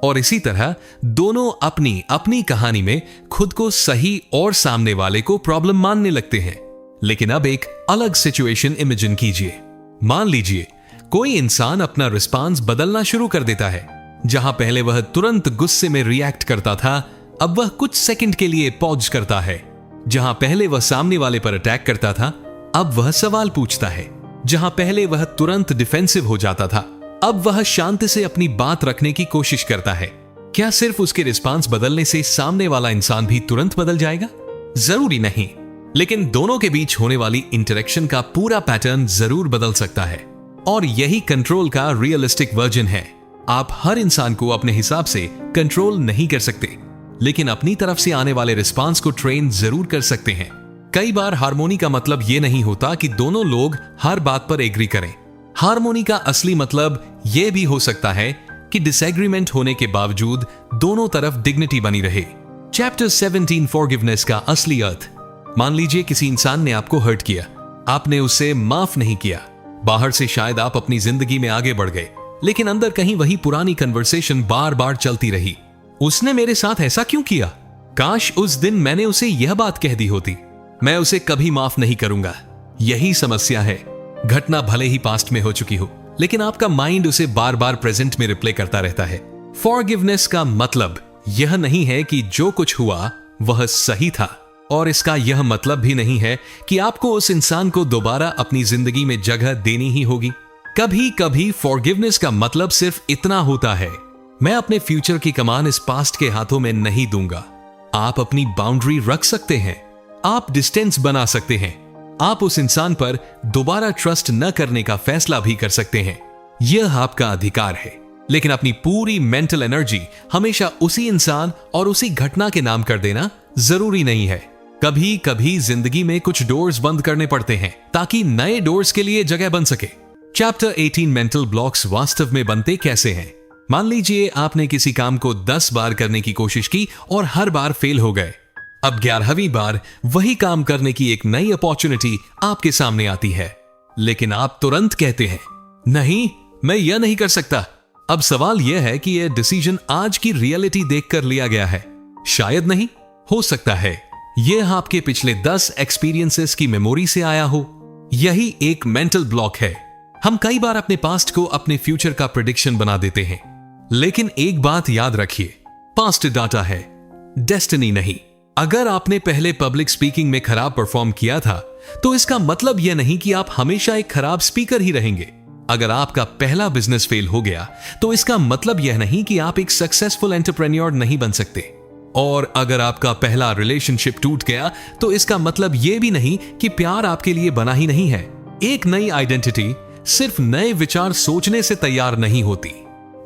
और इसी तरह दोनों अपनी अपनी कहानी में खुद को सही और सामने वाले को प्रॉब्लम मानने लगते हैं। लेकिन अब एक अलग सिचुएशन इमेजिन कीजिए। मान लीजिए कोई इंसान अपना रिस्पांस बदलना शुरू कर देता है। जहां पहले वह तुरंत गुस्से में रिएक्ट करता था, अब वह कुछ सेकंड के लिए पॉज करता है। जहां पहले वह सामने वाले पर अटैक करता था, अब वह सवाल पूछता है। जहां पहले वह तुरंत डिफेंसिव हो जाता था, अब वह शांति से अपनी बात रखने की कोशिश करता है। क्या सिर्फ उसके रिस्पांस बदलने से सामने वाला इंसान भी तुरंत बदल जाएगा? जरूरी नहीं, लेकिन दोनों के बीच होने वाली इंटरेक्शन का पूरा पैटर्न जरूर बदल सकता है। और यही कंट्रोल का रियलिस्टिक वर्जन है। आप हर इंसान को अपने हिसाब से कंट्रोल नहीं कर सकते, लेकिन अपनी तरफ से आने वाले रिस्पांस को ट्रेन जरूर कर सकते हैं। कई बार हार्मोनी का मतलब यह नहीं होता कि दोनों लोग हर बात पर एग्री करें। हार्मोनी का असली मतलब यह भी हो सकता है कि डिसएग्रीमेंट होने के बावजूद दोनों तरफ डिग्निटी बनी रहे। चैप्टर 17 फॉरगिवनेस का असली अर्थ। मान लीजिए किसी इंसान ने आपको हर्ट किया, आपने उसे माफ नहीं किया। बाहर से शायद आप अपनी जिंदगी में आगे बढ़ गए, लेकिन अंदर कहीं वही पुरानी कन्वर्सेशन बार बार चलती रही। उसने मेरे साथ ऐसा क्यों किया? काश उस दिन मैंने उसे यह बात कह दी होती। मैं उसे कभी माफ नहीं करूंगा। यही समस्या है। घटना भले ही पास्ट में हो चुकी हो, लेकिन आपका माइंड उसे बार बार प्रेजेंट में रिप्ले करता रहता है। फॉरगिवनेस का मतलब यह नहीं है कि जो कुछ हुआ वह सही था, और इसका यह मतलब भी नहीं है कि आपको उस इंसान को दोबारा अपनी जिंदगी में जगह देनी ही होगी। कभी कभी फॉरगिवनेस का मतलब सिर्फ इतना होता है, मैं अपने फ्यूचर की कमान इस पास्ट के हाथों में नहीं दूंगा। आप अपनी बाउंड्री रख सकते हैं, आप डिस्टेंस बना सकते हैं, आप उस इंसान पर दोबारा ट्रस्ट न करने का फैसला भी कर सकते हैं। यह आपका अधिकार है, लेकिन अपनी पूरी मेंटल एनर्जी हमेशा उसी इंसान और उसी घटना के नाम कर देना जरूरी नहीं है। कभी कभी जिंदगी में कुछ डोर्स बंद करने पड़ते हैं ताकि नए डोर्स के लिए जगह बन सके। चैप्टर 18 मेंटल ब्लॉक्स वास्तव में बनते कैसे हैं। मान लीजिए आपने किसी काम को 10 बार करने की कोशिश की और हर बार फेल हो गए। अब 11वीं बार वही काम करने की एक नई अपॉर्चुनिटी आपके सामने आती है, लेकिन आप तुरंत कहते हैं नहीं, मैं यह नहीं कर सकता। अब सवाल यह है कि यह डिसीजन आज की रियलिटी देखकर लिया गया है? शायद नहीं, हो सकता है यह आपके पिछले 10 एक्सपीरियंसेस की मेमोरी से आया हो। यही एक मेंटल ब्लॉक है। हम कई बार अपने पास्ट को अपने फ्यूचर का प्रेडिक्शन बना देते हैं, लेकिन एक बात याद रखिए, पास्ट डाटा है, डेस्टिनी नहीं। अगर आपने पहले पब्लिक स्पीकिंग में खराब परफॉर्म किया था, तो इसका मतलब यह नहीं कि आप हमेशा एक खराब स्पीकर ही रहेंगे। अगर आपका पहला बिजनेस फेल हो गया, तो इसका मतलब यह नहीं कि आप एक सक्सेसफुल एंटरप्रेन्योर नहीं बन सकते। और अगर आपका पहला रिलेशनशिप टूट गया, तो इसका मतलब यह भी नहीं कि प्यार आपके लिए बना ही नहीं है। एक नई आइडेंटिटी सिर्फ नए विचार सोचने से तैयार नहीं होती।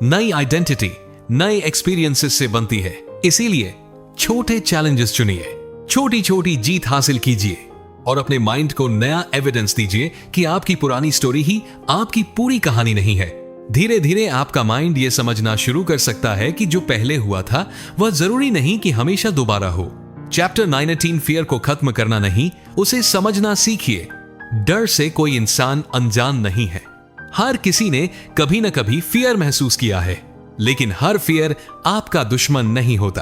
नई आइडेंटिटी नए एक्सपीरियंसेस से बनती है। इसीलिए छोटे चैलेंजेस चुनिए, छोटी छोटी जीत हासिल कीजिए और अपने माइंड को नया एविडेंस दीजिए कि आपकी पुरानी स्टोरी ही आपकी पूरी कहानी नहीं है। धीरे धीरे आपका माइंड यह समझना शुरू कर सकता है कि जो पहले हुआ था वह जरूरी नहीं कि हमेशा दोबारा हो। चैप्टर 19 फियर को खत्म करना नहीं, उसे समझना सीखिए। डर से कोई इंसान अनजान नहीं है। हर किसी ने कभी न कभी फियर महसूस किया है, लेकिन हर फियर आपका दुश्मन नहीं होता।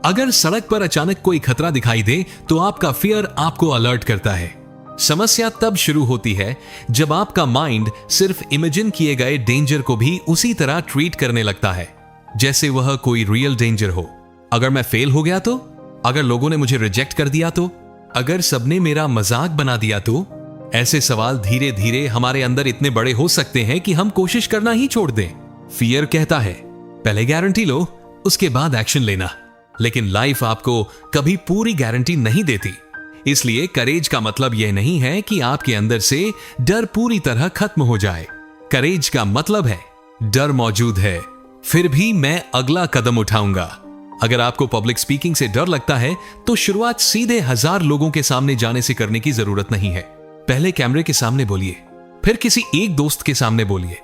अगर सड़क पर अचानक कोई खतरा दिखाई दे, तो आपका फियर आपको अलर्ट करता है। समस्या तब शुरू होती है जब आपका माइंड सिर्फ इमेजिन किए गए डेंजर को भी उसी तरह ट्रीट करने लगता है जैसे वह कोई रियल डेंजर हो। अगर मैं फेल हो गया तो? अगर लोगों ने मुझे रिजेक्ट कर दिया तो? अगर सबने मेरा मजाक बना दिया तो? ऐसे सवाल धीरे धीरे हमारे अंदर इतने बड़े हो सकते हैं कि हम कोशिश करना ही छोड़ दें। फियर कहता है पहले गारंटी लो, उसके बाद एक्शन लेना। लेकिन लाइफ आपको कभी पूरी गारंटी नहीं देती। इसलिए करेज का मतलब यह नहीं है कि आपके अंदर से डर पूरी तरह खत्म हो जाए। करेज का मतलब है डर मौजूद है, फिर भी मैं अगला कदम उठाऊंगा। अगर आपको पब्लिक स्पीकिंग से डर लगता है, तो शुरुआत सीधे 1000 लोगों के सामने जाने से करने की जरूरत नहीं है। पहले कैमरे के सामने बोलिए, फिर किसी एक दोस्त के सामने बोलिए,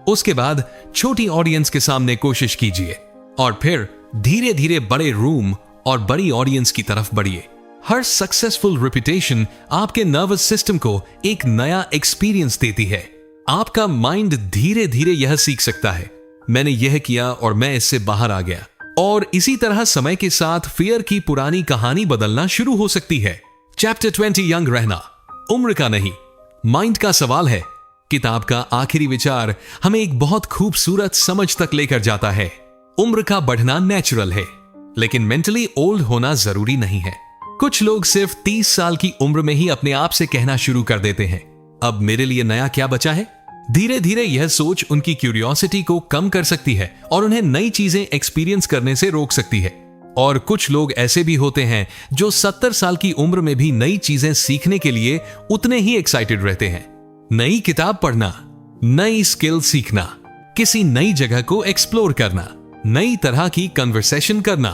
उसके बाद छोटी ऑडियंस के सामने कोशिश कीजिए और फिर धीरे धीरे बड़े रूम और बड़ी ऑडियंस की तरफ बढ़िए। हर सक्सेसफुल रिपीटेशन आपके नर्वस सिस्टम को एक नया एक्सपीरियंस देती है। आपका माइंड धीरे धीरे यह सीख सकता है, मैंने यह किया और मैं इससे बाहर आ गया। और इसी तरह समय के साथ फियर की पुरानी कहानी बदलना शुरू हो सकती है। चैप्टर 20 यंग रहना उम्र का नहीं, माइंड का सवाल है। किताब का आखिरी विचार हमें एक बहुत खूबसूरत समझ तक लेकर जाता है। उम्र का बढ़ना नेचुरल है, लेकिन मेंटली ओल्ड होना जरूरी नहीं है। कुछ लोग सिर्फ 30 साल की उम्र में ही अपने आप से कहना शुरू कर देते हैं, अब मेरे लिए नया क्या बचा है। धीरे धीरे यह सोच उनकी क्यूरियोसिटी को कम कर सकती है और उन्हें नई चीजें एक्सपीरियंस करने से रोक सकती है। और कुछ लोग ऐसे भी होते हैं जो 70 साल की उम्र में भी नई चीजें सीखने के लिए उतने ही एक्साइटेड रहते हैं। नई किताब पढ़ना, नई स्किल सीखना, किसी नई जगह को एक्सप्लोर करना, नई तरह की कन्वर्सेशन करना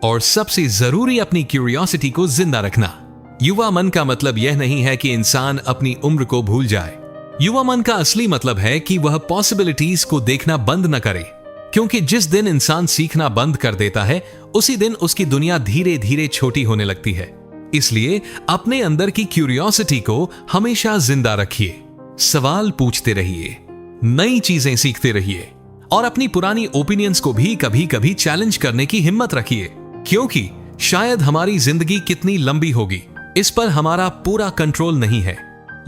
और सबसे जरूरी अपनी क्यूरियोसिटी को जिंदा रखना। युवा मन का मतलब यह नहीं है कि इंसान अपनी उम्र को भूल जाए। युवा मन का असली मतलब है कि वह पॉसिबिलिटीज को देखना बंद न करे, क्योंकि जिस दिन इंसान सीखना बंद कर देता है उसी दिन उसकी दुनिया धीरे धीरे छोटी होने लगती है। इसलिए अपने अंदर की क्यूरियोसिटी को हमेशा जिंदा रखिए, सवाल पूछते रहिए, नई चीजें सीखते रहिए और अपनी पुरानी ओपिनियंस को भी कभी कभी चैलेंज करने की हिम्मत रखिए, क्योंकि शायद हमारी जिंदगी कितनी लंबी होगी इस पर हमारा पूरा कंट्रोल नहीं है,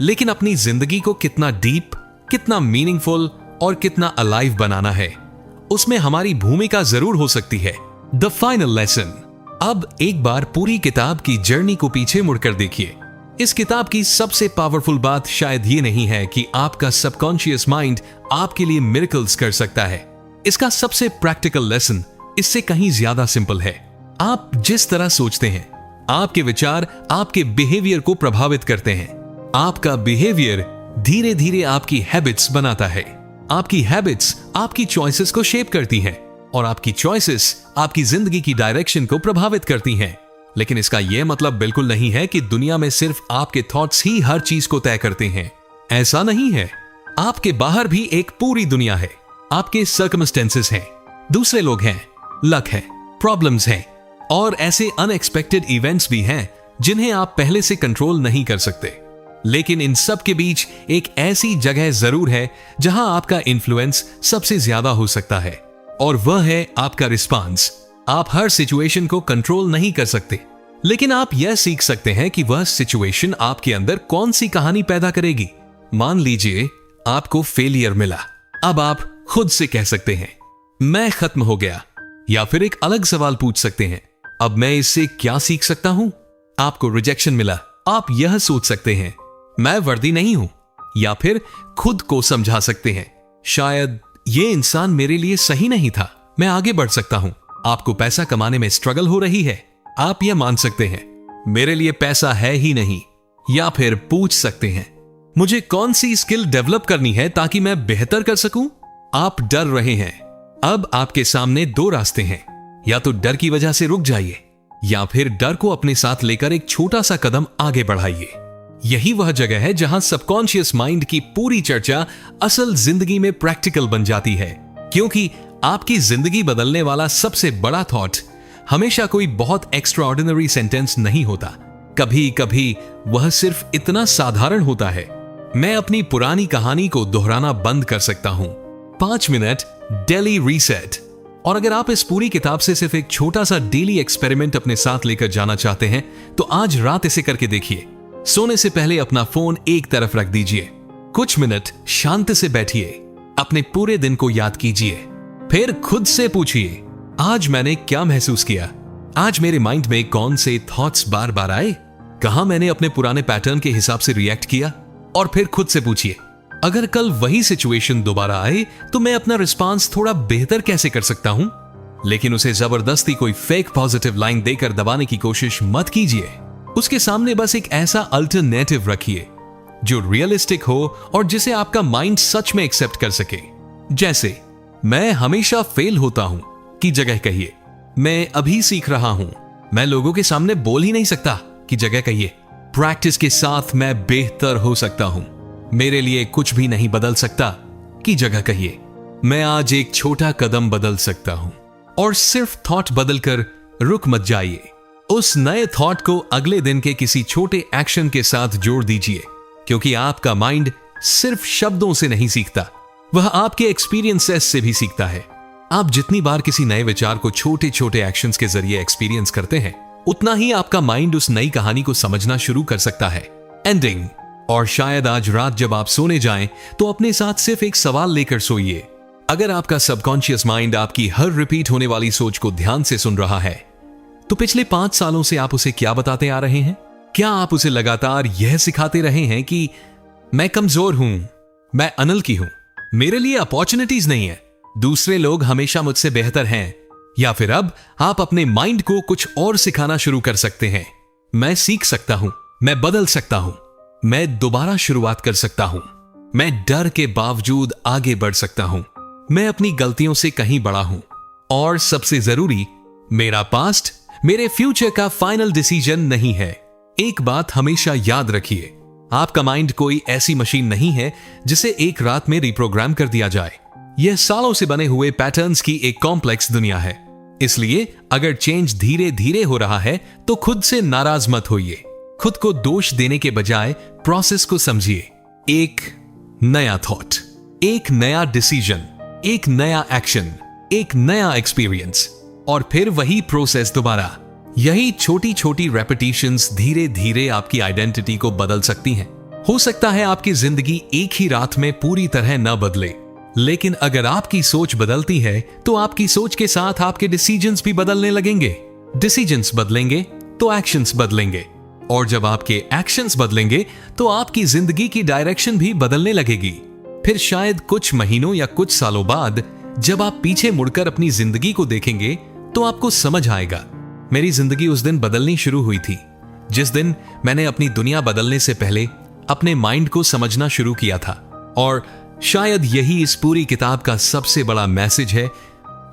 लेकिन अपनी जिंदगी को कितना डीप, कितना मीनिंगफुल और कितना अलाइव बनाना है उसमें हमारी भूमिका जरूर हो सकती है। The final lesson. अब एक बार पूरी किताब की जर्नी को पीछे मुड़कर देखिए। इस किताब की सबसे पावरफुल बात शायद ये नहीं है कि आपका सबकॉन्शियस माइंड आपके लिए मिरेकल्स कर सकता है। इसका सबसे प्रैक्टिकल लेसन इससे कहीं ज्यादा सिंपल है। आप जिस तरह सोचते हैं, आपके विचार आपके बिहेवियर को प्रभावित करते हैं। आपका बिहेवियर धीरे धीरे आपकी हैबिट्स बनाता है। आपकी हैबिट्स आपकी चॉइसेस को शेप करती हैं और आपकी चॉइसेस आपकी जिंदगी की डायरेक्शन को प्रभावित करती हैं। लेकिन इसका यह मतलब बिल्कुल नहीं है कि दुनिया में सिर्फ आपके थॉट्स ही हर चीज को तय करते हैं। ऐसा नहीं है। आपके बाहर भी एक पूरी दुनिया है। आपके सर्कमस्टेंसेस हैं, दूसरे लोग हैं, लक है, प्रॉब्लम्स हैं और ऐसे अनएक्सपेक्टेड इवेंट्स भी हैं जिन्हें आप पहले से कंट्रोल नहीं कर सकते। लेकिन इन सब के बीच एक ऐसी जगह जरूर है जहां आपका इन्फ्लुएंस सबसे ज्यादा हो सकता है और वह है आपका रिस्पांस। आप हर सिचुएशन को कंट्रोल नहीं कर सकते, लेकिन आप यह सीख सकते हैं कि वह सिचुएशन आपके अंदर कौन सी कहानी पैदा करेगी। मान लीजिए आपको फेलियर मिला, अब आप खुद से कह सकते हैं मैं खत्म हो गया, या फिर एक अलग सवाल पूछ सकते हैं अब मैं इससे क्या सीख सकता हूं। आपको रिजेक्शन मिला, आप यह सोच सकते हैं मैं वर्दी नहीं हूं, या फिर खुद को समझा सकते हैं शायद ये इंसान मेरे लिए सही नहीं था, मैं आगे बढ़ सकता हूं। आपको पैसा कमाने में स्ट्रगल हो रही है, आप यह मान सकते हैं मेरे लिए पैसा है ही नहीं, या फिर पूछ सकते हैं मुझे कौन सी स्किल डेवलप करनी है ताकि मैं बेहतर कर सकूं। आप डर रहे हैं, अब आपके सामने दो रास्ते हैं, या तो डर की वजह से रुक जाइए या फिर डर को अपने साथ लेकर एक छोटा सा कदम आगे बढ़ाइए। यही वह जगह है जहां सबकॉन्शियस माइंड की पूरी चर्चा असल जिंदगी में प्रैक्टिकल बन जाती है, क्योंकि आपकी जिंदगी बदलने वाला सबसे बड़ा थॉट हमेशा कोई बहुत एक्स्ट्राऑर्डिनरी सेंटेंस नहीं होता। कभी कभी वह सिर्फ इतना साधारण होता है, मैं अपनी पुरानी कहानी को दोहराना बंद कर सकता हूं। 5 मिनट डेली रीसेट। और अगर आप इस पूरी किताब से सिर्फ एक छोटा सा डेली एक्सपेरिमेंट अपने साथ लेकर जाना चाहते हैं तो आज रात इसे करके देखिए। सोने से पहले अपना फोन एक तरफ रख दीजिए, कुछ मिनट शांति से बैठिए, अपने पूरे दिन को याद कीजिए, फिर खुद से पूछिए आज मैंने क्या महसूस किया, आज मेरे माइंड में कौन से थॉट्स बार बार आए, कहां मैंने अपने पुराने पैटर्न के हिसाब से रिएक्ट किया। और फिर खुद से पूछिए अगर कल वही सिचुएशन दोबारा आए तो मैं अपना रिस्पांस थोड़ा बेहतर कैसे कर सकता हूं। लेकिन उसे जबरदस्ती कोई फेक पॉजिटिव लाइन देकर दबाने की कोशिश मत कीजिए। उसके सामने बस एक ऐसा अल्टरनेटिव रखिए जो रियलिस्टिक हो और जिसे आपका माइंड सच में एक्सेप्ट कर सके। जैसे मैं हमेशा फेल होता हूं की जगह कहिए मैं अभी सीख रहा हूं। मैं लोगों के सामने बोल ही नहीं सकता की जगह कहिए प्रैक्टिस के साथ मैं बेहतर हो सकता हूं। मेरे लिए कुछ भी नहीं बदल सकता की जगह कहिए मैं आज एक छोटा कदम बदल सकता हूं। और सिर्फ थॉट बदलकर रुक मत जाइए। उस नए थॉट को अगले दिन के किसी छोटे एक्शन के साथ जोड़ दीजिए, क्योंकि आपका माइंड सिर्फ शब्दों से नहीं सीखता, वह आपके एक्सपीरियंसेस से भी सीखता है। आप जितनी बार किसी नए विचार को छोटे छोटे एक्शंस के जरिए एक्सपीरियंस करते हैं, उतना ही आपका माइंड उस नई कहानी को समझना शुरू कर सकता है। एंडिंग। और शायद आज रात जब आप सोने जाएं, तो अपने साथ सिर्फ एक सवाल लेकर सोइए। अगर आपका सबकॉन्शियस माइंड आपकी हर रिपीट होने वाली सोच को ध्यान से सुन रहा है, तो पिछले 5 सालों से आप उसे क्या बताते आ रहे हैं? क्या आप उसे लगातार यह सिखाते रहे हैं कि मैं कमजोर हूं, मैं अनलकी हूं, मेरे लिए अपॉर्चुनिटीज नहीं है, दूसरे लोग हमेशा मुझसे बेहतर हैं? या फिर अब आप अपने माइंड को कुछ और सिखाना शुरू कर सकते हैं। मैं सीख सकता हूं, मैं बदल सकता हूं, मैं दोबारा शुरुआत कर सकता हूं, मैं डर के बावजूद आगे बढ़ सकता हूं, मैं अपनी गलतियों से कहीं बड़ा हूं, और सबसे जरूरी, मेरा पास्ट मेरे फ्यूचर का फाइनल डिसीजन नहीं है। एक बात हमेशा याद रखिए, आपका माइंड कोई ऐसी मशीन नहीं है जिसे एक रात में रिप्रोग्राम कर दिया जाए। यह सालों से बने हुए पैटर्न्स की एक कॉम्प्लेक्स दुनिया है। इसलिए अगर चेंज धीरे धीरे हो रहा है तो खुद से नाराज मत होइए। खुद को दोष देने के बजाय प्रोसेस को समझिए। एक नया थॉट, एक नया डिसीजन, एक नया एक्शन, एक नया एक्सपीरियंस, और फिर वही प्रोसेस दोबारा। यही छोटी छोटी रेपिटेशंस धीरे धीरे आपकी आइडेंटिटी को बदल सकती हैं। हो सकता है आपकी जिंदगी एक ही रात में पूरी तरह न बदले, लेकिन अगर आपकी सोच बदलती है तो आपकी सोच के साथ आपके डिसीजंस भी बदलने लगेंगे। डिसीजंस बदलेंगे तो एक्शंस बदलेंगे, और जब आपके एक्शंस बदलेंगे तो आपकी जिंदगी की डायरेक्शन भी बदलने लगेगी। फिर शायद कुछ महीनों या कुछ सालों बाद जब आप पीछे मुड़कर अपनी जिंदगी को देखेंगे तो आपको समझ आएगा, मेरी जिंदगी उस दिन बदलनी शुरू हुई थी जिस दिन मैंने अपनी दुनिया बदलने से पहले अपने माइंड को समझना शुरू किया था। और शायद यही इस पूरी किताब का सबसे बड़ा मैसेज है,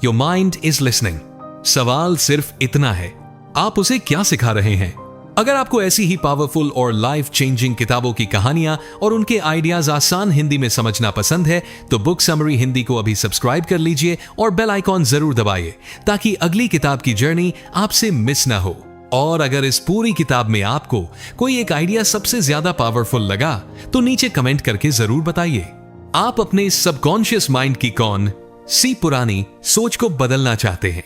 योर माइंड इज लिसनिंग। सवाल सिर्फ इतना है, आप उसे क्या सिखा रहे हैं? अगर आपको ऐसी ही पावरफुल और लाइफ चेंजिंग किताबों की कहानियां और उनके आइडियाज आसान हिंदी में समझना पसंद है तो बुक समरी हिंदी को अभी सब्सक्राइब कर लीजिए और बेल आइकॉन जरूर दबाइए, ताकि अगली किताब की जर्नी आपसे मिस ना हो। और अगर इस पूरी किताब में आपको कोई एक आइडिया सबसे ज्यादा पावरफुल लगा तो नीचे कमेंट करके जरूर बताइए। आप अपने सबकॉन्शियस माइंड की कौन सी पुरानी सोच को बदलना चाहते हैं?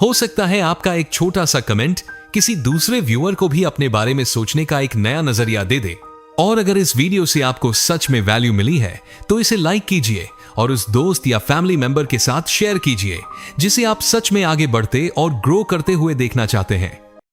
हो सकता है आपका एक छोटा सा कमेंट किसी दूसरे व्यूअर को भी अपने बारे में सोचने का एक नया नजरिया दे दे। और अगर इस वीडियो से आपको सच में वैल्यू मिली है तो इसे लाइक कीजिए और उस दोस्त या फैमिली मेंबर के साथ शेयर कीजिए जिसे आप सच में आगे बढ़ते और ग्रो करते हुए देखना चाहते हैं।